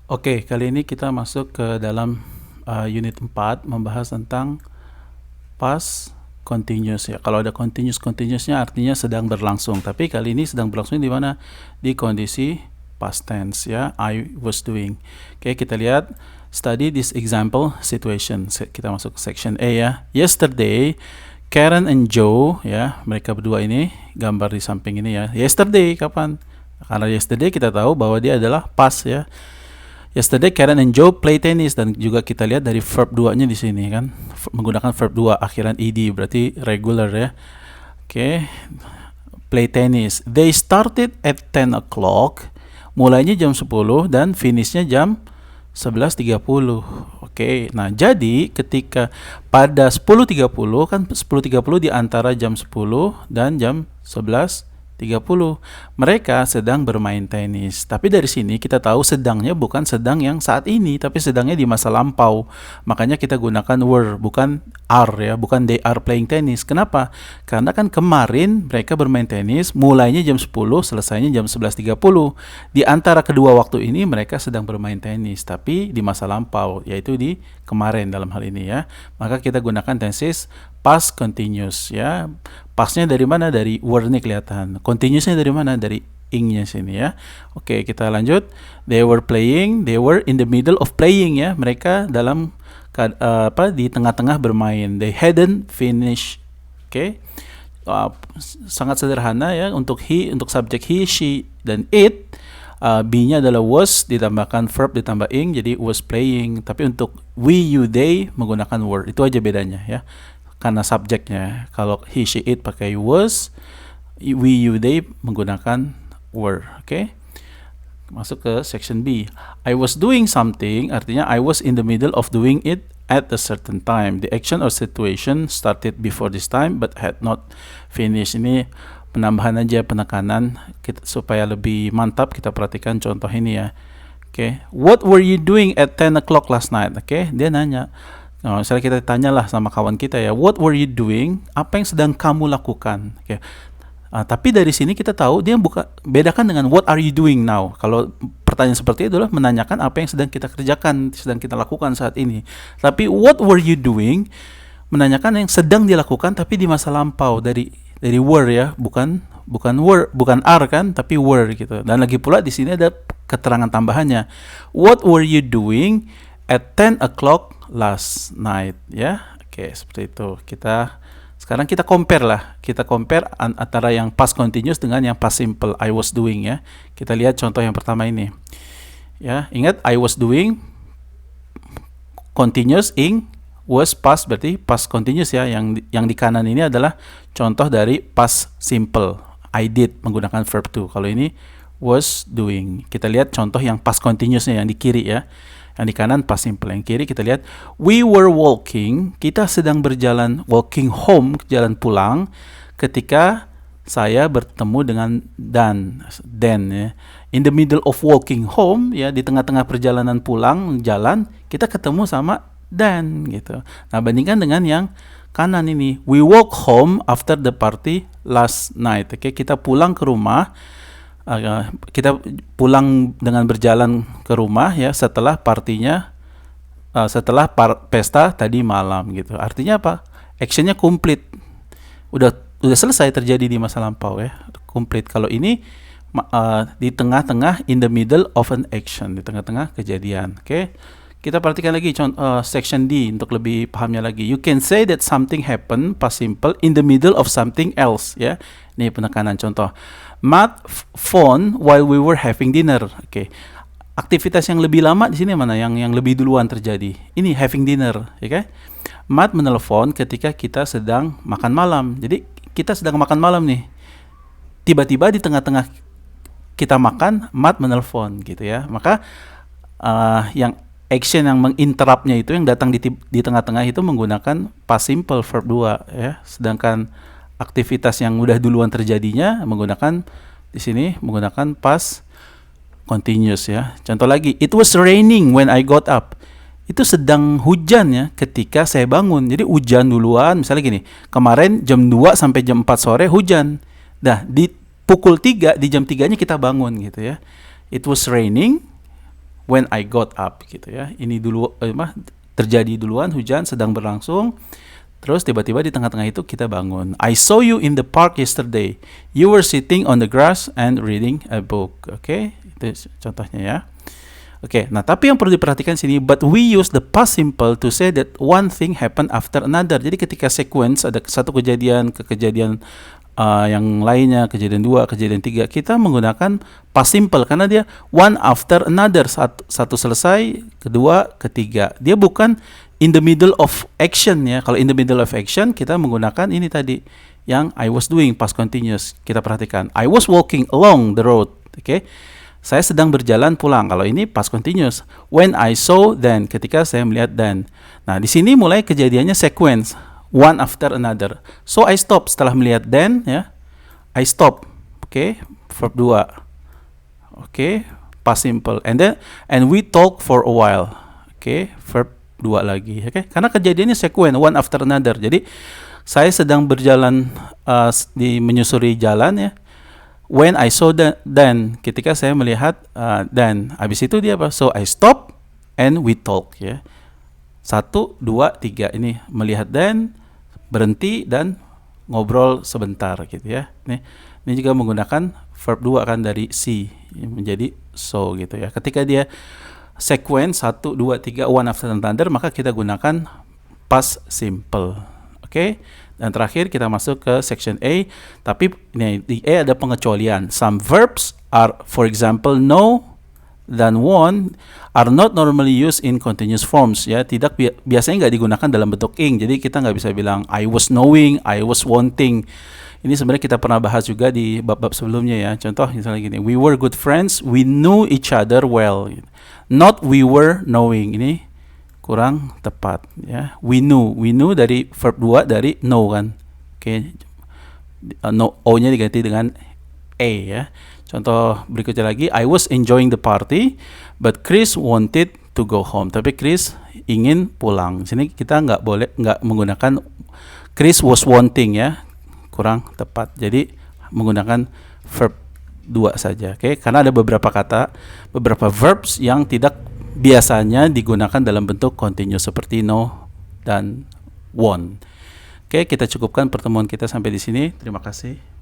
Oke, kali ini kita masuk ke dalam unit 4 membahas tentang past continuous ya. Kalau ada continuousnya artinya sedang berlangsung. Tapi kali ini sedang berlangsung di mana? Di kondisi past tense ya. I was doing. Oke, kita lihat study this example situation. Kita masuk ke section A ya. Yesterday Karen and Joe ya, mereka berdua ini gambar di samping ini ya. Yesterday kapan? Karena yesterday kita tahu bahwa dia adalah past ya. Yesterday Karen and Joe play tennis, dan juga kita lihat dari verb 2-nya di sini kan, menggunakan verb 2 akhiran ed, berarti regular ya. Oke. Play tennis. They started at 10 o'clock. Mulainya jam 10 dan finishnya jam 11.30. Oke. Nah, jadi ketika pada 10.30 kan 10.30 di antara jam 10 dan jam 11.30 mereka sedang bermain tenis. Tapi dari sini kita tahu sedangnya bukan sedang yang saat ini, tapi sedangnya di masa lampau. Makanya kita gunakan were, bukan are ya, bukan they are playing tennis. Kenapa? Karena kan kemarin mereka bermain tenis, mulainya jam 10, selesainya jam 11.30. Di antara kedua waktu ini mereka sedang bermain tenis, tapi di masa lampau, yaitu di kemarin dalam hal ini ya. Maka kita gunakan tenses past continuous ya. Pastnya dari mana? Dari were nih kelihatan. Continuousnya dari mana? Dari ing-nya sini ya. Oke, kita lanjut. They were playing. They were in the middle of playing ya. Mereka dalam di tengah-tengah bermain. They hadn't finished. Oke. Sangat sederhana ya. Untuk he, untuk subjek he, she, dan it. B-nya adalah was, ditambahkan verb, ditambah ing, jadi was playing. Tapi untuk we, you, they menggunakan were. Itu aja bedanya ya. Karena subjeknya, kalau he, she, it pakai was, we, you, they menggunakan were. Oke. Masuk ke section B. I was doing something, artinya I was in the middle of doing it at a certain time. The action or situation started before this time but had not finished. Ini penambahan aja penekanan supaya lebih mantap. Kita perhatikan contoh ini ya. Oke. What were you doing at 10 o'clock last night? Oke, dia nanya. Nah, misalnya kita tanyalah sama kawan kita ya, what were you doing? Apa yang sedang kamu lakukan? Oke. Tapi dari sini kita tahu dia bedakan dengan what are you doing now. Kalau pertanyaan seperti itu adalah menanyakan apa yang sedang kita kerjakan, sedang kita lakukan saat ini. Tapi what were you doing menanyakan yang sedang dilakukan tapi di masa lampau, dari were ya, bukan are kan, tapi were gitu. Dan lagi pula di sini ada keterangan tambahannya. What were you doing at 10 o'clock last night ya. Oke, seperti itu. Sekarang kita compare antara yang past continuous dengan yang past simple, I was doing ya. Kita lihat contoh yang pertama ini ya. Ingat, I was doing continuous, ing, was past, berarti past continuous ya. Yang di kanan ini adalah contoh dari past simple, I did menggunakan verb to. Kalau ini was doing. Kita lihat contoh yang past continuousnya yang di kiri ya. Yang di kanan past simple, yang kiri kita lihat we were walking, kita sedang berjalan, walking home, jalan pulang, ketika saya bertemu dengan Dan ya. In the middle of walking home ya, di tengah-tengah perjalanan pulang jalan, kita ketemu sama Dan gitu. Nah, bandingkan dengan yang kanan ini, we walk home after the party last night. Oke, kita pulang ke rumah. Kita pulang dengan berjalan ke rumah ya setelah partinya, setelah pesta tadi malam gitu. Artinya apa? Actionnya complete, udah selesai terjadi di masa lampau ya, complete. Kalau ini di tengah-tengah, in the middle of an action, di tengah-tengah kejadian. Oke. Kita perhatikan lagi section D untuk lebih pahamnya lagi. You can say that something happened, past simple, in the middle of something else ya. Ini penekanan contoh. Matt phone while we were having dinner. Oke. Aktivitas yang lebih lama di sini mana? Yang lebih duluan terjadi. Ini having dinner, ya kan? Matt menelpon ketika kita sedang makan malam. Jadi kita sedang makan malam nih. Tiba-tiba di tengah-tengah kita makan, Matt menelpon gitu ya. Maka yang action yang menginterruptnya itu, yang datang di tengah-tengah itu menggunakan past simple verb 2 ya. Sedangkan aktivitas yang udah duluan terjadinya menggunakan di sini menggunakan past continuous ya. Contoh lagi, it was raining when I got up. Itu sedang hujan ya ketika saya bangun. Jadi hujan duluan. Misalnya gini, kemarin jam 2 sampai jam 4 sore hujan. Nah, di pukul 3, di jam 3-nya kita bangun gitu ya. It was raining when I got up gitu ya. Ini dulu terjadi duluan, hujan sedang berlangsung. Terus tiba-tiba di tengah-tengah itu kita bangun. I saw you in the park yesterday. You were sitting on the grass and reading a book. Oke, itu contohnya ya. Oke, nah tapi yang perlu diperhatikan sini, but we use the past simple to say that one thing happened after another. Jadi ketika sequence ada satu kejadian ke kejadian yang lainnya, kejadian 2, kejadian 3, kita menggunakan past simple karena dia one after another, satu selesai, kedua, ketiga. Dia bukan in the middle of action ya. Kalau in the middle of action kita menggunakan ini tadi yang I was doing, past continuous. Kita perhatikan, I was walking along the road. Oke. Saya sedang berjalan pulang. Kalau ini past continuous. When I saw then, ketika saya melihat then. Nah, di sini mulai kejadiannya sequence, one after another. So I stop setelah melihat then ya. I stop. Oke, verb 2. Oke, past simple. And we talk for a while. Oke, verb 2 lagi. Oke, karena kejadiannya sequence, one after another. Jadi saya sedang berjalan menyusuri jalan ya. When I saw then, ketika saya melihat then, habis itu dia apa? So I stop and we talk ya. 1, 2, 3 ini melihat then, berhenti dan ngobrol sebentar gitu ya. Ini juga menggunakan verb 2 kan dari see menjadi so gitu ya. Ketika dia sequence 1, 2, 3 one after another, maka kita gunakan past simple. Oke. Dan terakhir kita masuk ke section A. Tapi ini di A ada pengecualian. Some verbs are, for example, know dan want are not normally used in continuous forms ya. Biasanya nggak digunakan dalam bentuk ing. Jadi kita nggak bisa bilang I was knowing, I was wanting. Ini sebenarnya kita pernah bahas juga di bab-bab sebelumnya ya. Contoh misalnya gini, we were good friends, we knew each other well. Not we were knowing. Ini kurang tepat ya. We knew dari verb 2 dari know kan. Oke. No, O-nya diganti dengan A ya. Contoh berikutnya lagi, I was enjoying the party but Chris wanted to go home. Tapi Chris ingin pulang. Sini kita nggak menggunakan Chris was wanting ya. Kurang tepat. Jadi menggunakan verb 2 saja. Oke, karena ada beberapa verbs yang tidak biasanya digunakan dalam bentuk continuous seperti know dan want. Oke, kita cukupkan pertemuan kita sampai di sini. Terima kasih.